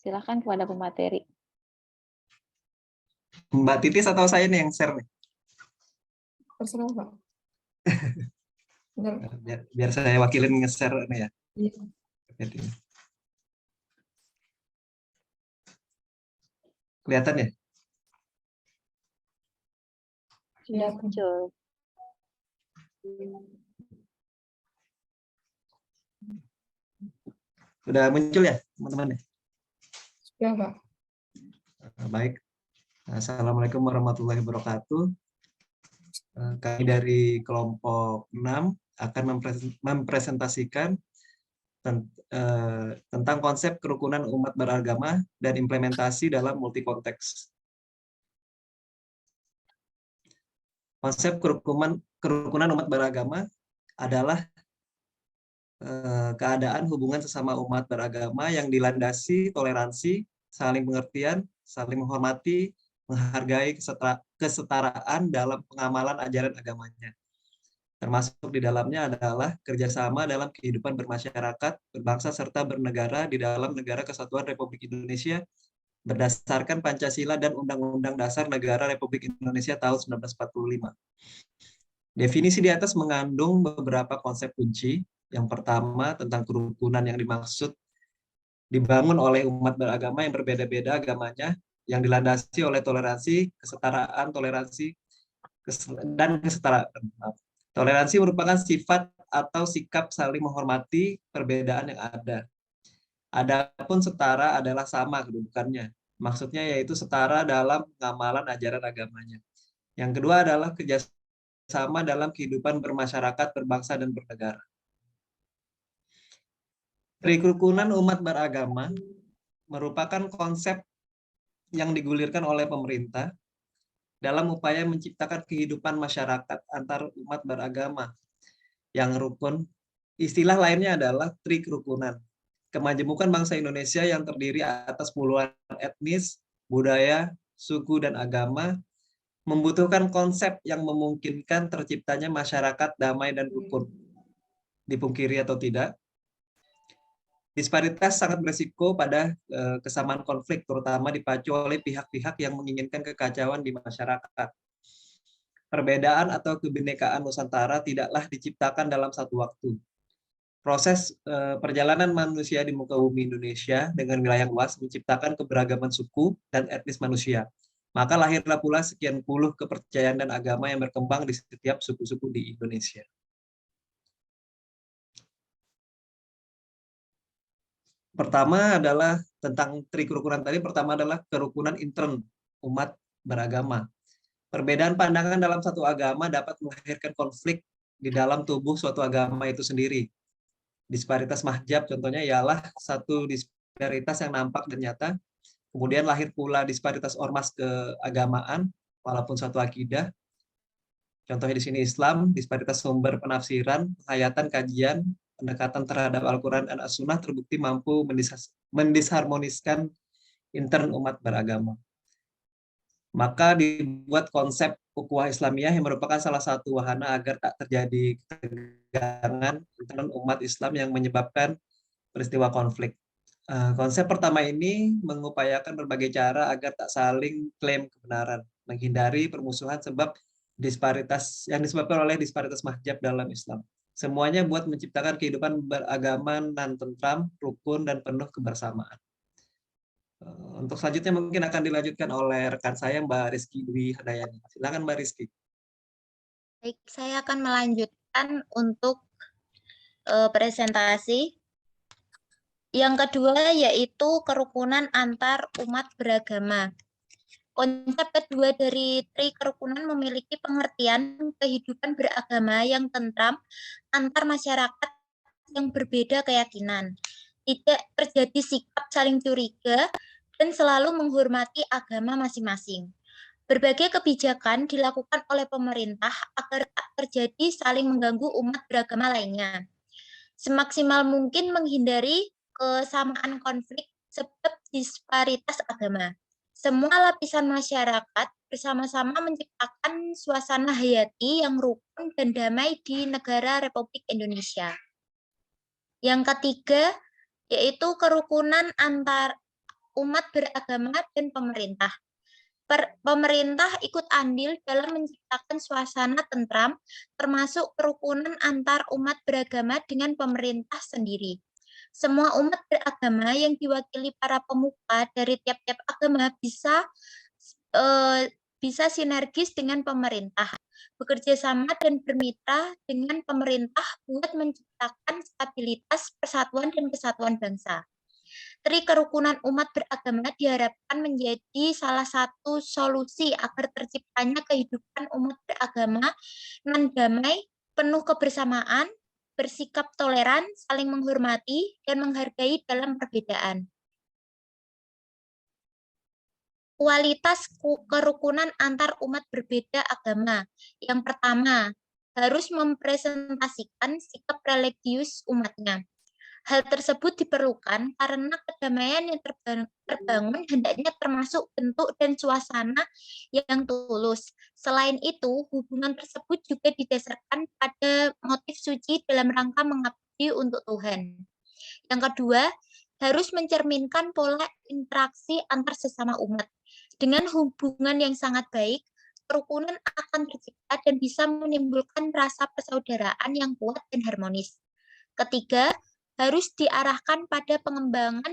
Silakan kepada pemateri. Mbak Titis atau saya nih yang share nih? Terserah, Pak. Benar. Biar saya wakilin nge-share nih ya. Iya. Kelihatan ya? Sudah muncul. Sudah muncul ya, teman-teman ya? Sudah, Pak. Baik. Assalamualaikum warahmatullahi wabarakatuh. Kami dari kelompok 6 akan mempresentasikan tentang konsep kerukunan umat beragama dan implementasi dalam multi konteks. Konsep kerukunan umat beragama adalah keadaan hubungan sesama umat beragama yang dilandasi toleransi, saling pengertian, saling menghormati, menghargai kesetaraan dalam pengamalan ajaran agamanya. Termasuk di dalamnya adalah kerjasama dalam kehidupan bermasyarakat, berbangsa, serta bernegara di dalam Negara Kesatuan Republik Indonesia berdasarkan Pancasila dan Undang-Undang Dasar Negara Republik Indonesia tahun 1945. Definisi di atas mengandung beberapa konsep kunci. Yang pertama, tentang kerukunan yang dimaksud dibangun oleh umat beragama yang berbeda-beda agamanya, yang dilandasi oleh toleransi, kesetaraan, dan kesetaraan. Toleransi merupakan sifat atau sikap saling menghormati perbedaan yang ada. Adapun setara adalah sama kedudukannya. Maksudnya yaitu setara dalam pengamalan ajaran agamanya. Yang kedua adalah kerjasama dalam kehidupan bermasyarakat, berbangsa, dan bernegara. Kerukunan umat beragama merupakan konsep yang digulirkan oleh pemerintah dalam upaya menciptakan kehidupan masyarakat antar umat beragama yang rukun. Istilah lainnya adalah trikerukunan. Kemajemukan bangsa Indonesia yang terdiri atas puluhan etnis, budaya, suku, dan agama membutuhkan konsep yang memungkinkan terciptanya masyarakat damai dan rukun. Dipungkiri atau tidak, disparitas sangat berisiko pada kesamaan konflik, terutama dipacu oleh pihak-pihak yang menginginkan kekacauan di masyarakat. Perbedaan atau kebinekaan Nusantara tidaklah diciptakan dalam satu waktu. Proses perjalanan manusia di muka bumi Indonesia dengan wilayah luas menciptakan keberagaman suku dan etnis manusia. Maka lahirlah pula sekian puluh kepercayaan dan agama yang berkembang di setiap suku-suku di Indonesia. Pertama adalah tentang trikerukunan tadi. Pertama adalah kerukunan intern umat beragama. Perbedaan pandangan dalam satu agama dapat melahirkan konflik di dalam tubuh suatu agama itu sendiri. Disparitas mahjab contohnya ialah satu disparitas yang nampak dan nyata. Kemudian lahir pula disparitas ormas keagamaan walaupun satu akidah. Contohnya di sini Islam, disparitas sumber penafsiran, hayatan kajian, pendekatan terhadap Al-Quran dan As-Sunnah terbukti mampu mendisharmoniskan intern umat beragama. Maka dibuat konsep ukhuwah Islamiyah yang merupakan salah satu wahana agar tak terjadi ketegangan intern umat Islam yang menyebabkan peristiwa konflik. Konsep pertama ini mengupayakan berbagai cara agar tak saling klaim kebenaran, menghindari permusuhan sebab disparitas yang disebabkan oleh disparitas mahjab dalam Islam. Semuanya buat menciptakan kehidupan beragama dan tentram, rukun, dan penuh kebersamaan. Untuk selanjutnya mungkin akan dilanjutkan oleh rekan saya Mbak Rizky Dwi Handayani. Silakan Mbak Rizky. Baik, saya akan melanjutkan untuk presentasi. Yang kedua yaitu kerukunan antar umat beragama. Konsep kedua dari trikerukunan memiliki pengertian kehidupan beragama yang tentram antar masyarakat yang berbeda keyakinan. Tidak terjadi sikap saling curiga dan selalu menghormati agama masing-masing. Berbagai kebijakan dilakukan oleh pemerintah agar tak terjadi saling mengganggu umat beragama lainnya. Semaksimal mungkin menghindari kesamaan konflik sebab disparitas agama. Semua lapisan masyarakat bersama-sama menciptakan suasana hayati yang rukun dan damai di negara Republik Indonesia. Yang ketiga, yaitu kerukunan antar umat beragama, dan pemerintah. Pemerintah ikut andil dalam menciptakan suasana tentram, termasuk kerukunan antar umat beragama dengan pemerintah sendiri. Semua umat beragama yang diwakili para pemuka dari tiap-tiap agama bisa sinergis dengan pemerintah, bekerja sama dan bermitra dengan pemerintah buat menciptakan stabilitas, persatuan, dan kesatuan bangsa. Tri kerukunan umat beragama diharapkan menjadi salah satu solusi agar terciptanya kehidupan umat beragama dengan damai, penuh kebersamaan, bersikap toleran, saling menghormati, dan menghargai dalam perbedaan. Kualitas kerukunan antar umat berbeda agama. Yang pertama, harus mempresentasikan sikap religius umatnya. Hal tersebut diperlukan karena kedamaian yang terbangun hendaknya termasuk bentuk dan suasana yang tulus. Selain itu, hubungan tersebut juga didasarkan pada motif suci dalam rangka mengabdi untuk Tuhan. Yang kedua, harus mencerminkan pola interaksi antar sesama umat. Dengan hubungan yang sangat baik, kerukunan akan tercipta dan bisa menimbulkan rasa persaudaraan yang kuat dan harmonis. Ketiga, harus diarahkan pada pengembangan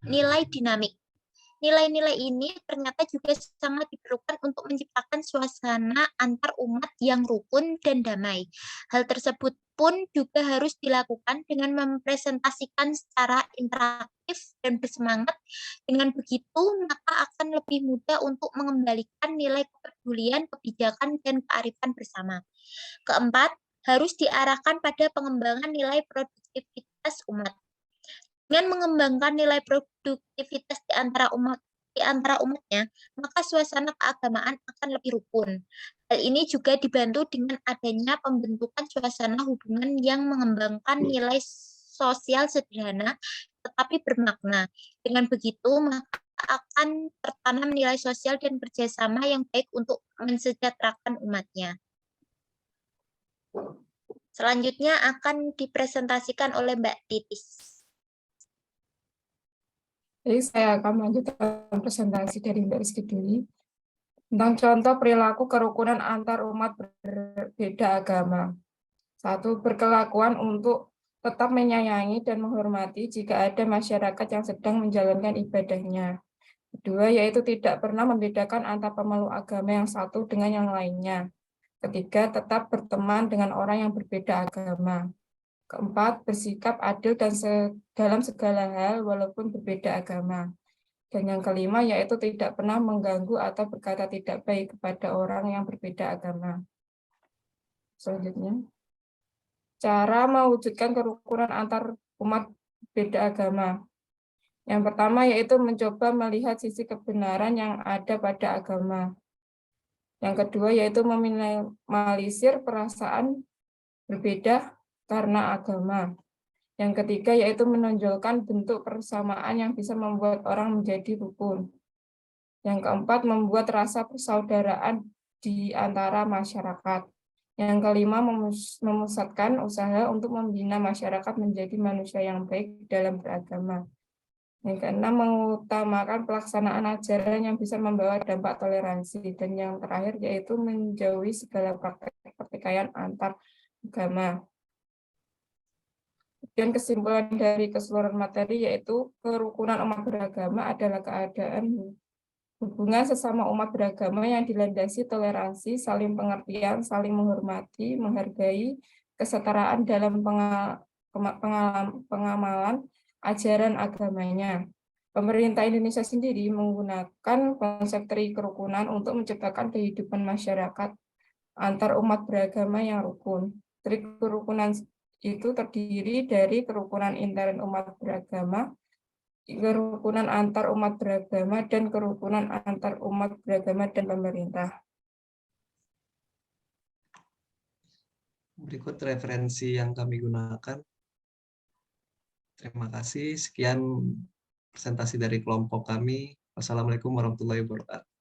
nilai dinamik. Nilai-nilai ini ternyata juga sangat diperlukan untuk menciptakan suasana antar umat yang rukun dan damai. Hal tersebut pun juga harus dilakukan dengan mempresentasikan secara interaktif dan bersemangat. Dengan begitu, maka akan lebih mudah untuk mengembalikan nilai kepedulian, kebijakan, dan kearifan bersama. Keempat, harus diarahkan pada pengembangan nilai produktivitas umat. Dengan mengembangkan nilai produktivitas di antara umatnya, maka suasana keagamaan akan lebih rukun. Hal ini juga dibantu dengan adanya pembentukan suasana hubungan yang mengembangkan nilai sosial sederhana tetapi bermakna. Dengan begitu, maka akan tertanam nilai sosial dan kerjasama yang baik untuk mensejahterakan umatnya. Selanjutnya akan dipresentasikan oleh Mbak Titis. Jadi saya akan melanjutkan presentasi dari Mbak Rizky dulu tentang contoh perilaku kerukunan antar umat berbeda agama. 1. Berkelakuan untuk tetap menyayangi dan menghormati jika ada masyarakat yang sedang menjalankan ibadahnya. 2. Yaitu tidak pernah membedakan antar pemeluk agama yang satu dengan yang lainnya. 3. Tetap berteman dengan orang yang berbeda agama. 4. Bersikap adil dan dalam segala hal walaupun berbeda agama. Dan yang kelima yaitu tidak pernah mengganggu atau berkata tidak baik kepada orang yang berbeda agama. Selanjutnya, cara mewujudkan kerukunan antar umat berbeda agama. Yang pertama yaitu mencoba melihat sisi kebenaran yang ada pada agama. Yang kedua yaitu meminimalisir perasaan berbeda karena agama. Yang ketiga yaitu menonjolkan bentuk persamaan yang bisa membuat orang menjadi rukun. Yang keempat membuat rasa persaudaraan di antara masyarakat. Yang kelima memusatkan usaha untuk membina masyarakat menjadi manusia yang baik dalam beragama. Yang keenam mengutamakan pelaksanaan ajaran yang bisa membawa dampak toleransi. Dan yang terakhir yaitu menjauhi segala praktek pertikaian antar agama. Dan kesimpulan dari keseluruhan materi yaitu kerukunan umat beragama adalah keadaan hubungan sesama umat beragama yang dilandasi toleransi, saling pengertian, saling menghormati, menghargai, kesetaraan dalam pengamalan ajaran agamanya. Pemerintah Indonesia sendiri menggunakan konsep tri kerukunan untuk menciptakan kehidupan masyarakat antar umat beragama yang rukun. Tri kerukunan itu terdiri dari kerukunan intern umat beragama, kerukunan antar umat beragama, dan kerukunan antar umat beragama dan pemerintah. Berikut referensi yang kami gunakan. Terima kasih. Sekian presentasi dari kelompok kami. Wassalamualaikum warahmatullahi wabarakatuh.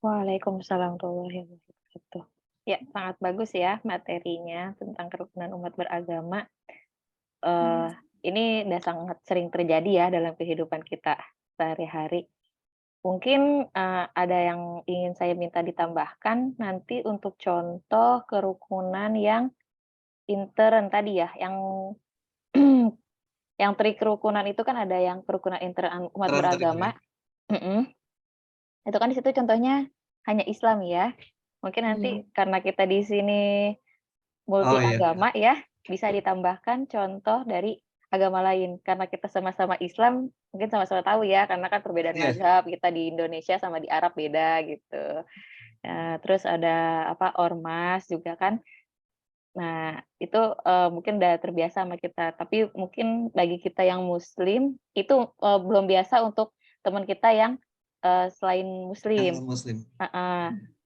Waalaikumsalam warahmatullahi wabarakatuh. Ya, sangat bagus ya materinya tentang kerukunan umat beragama. ini udah sangat sering terjadi ya dalam kehidupan kita sehari-hari. Mungkin ada yang ingin saya minta ditambahkan nanti untuk contoh kerukunan yang intern tadi ya, yang yang trik kerukunan itu kan ada yang kerukunan intern umat Intern tadi, beragama. Itu kan di situ contohnya hanya Islam ya. Mungkin nanti karena kita di sini multi Oh, iya. agama ya, bisa ditambahkan contoh dari agama lain. Karena kita sama-sama Islam, mungkin sama-sama tahu ya, karena kan perbedaan Iya. mazhab kita di Indonesia sama di Arab beda gitu. Terus ada ormas juga kan. Nah, itu mungkin udah terbiasa sama kita. Tapi mungkin bagi kita yang Muslim itu belum biasa untuk teman kita yang selain Muslim. Yang Muslim.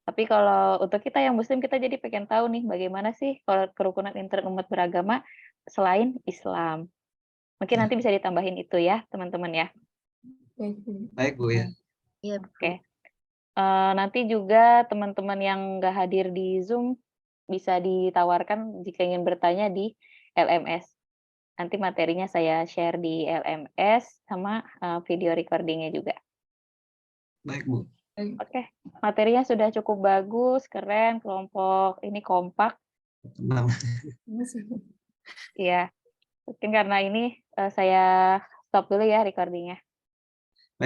Tapi kalau untuk kita yang Muslim, kita jadi pengen tahu nih bagaimana sih kalau kerukunan intern umat beragama selain Islam. Mungkin nanti bisa ditambahin itu ya, teman-teman ya. Baik, Bu ya. Iya, Oke. Nanti juga teman-teman yang nggak hadir di Zoom bisa ditawarkan jika ingin bertanya di LMS. Nanti materinya saya share di LMS sama video recordingnya juga. Baik, Bu. Oke, materinya sudah cukup bagus, keren, kelompok ini kompak. Tenang. Iya, mungkin karena ini saya stop dulu ya recordingnya.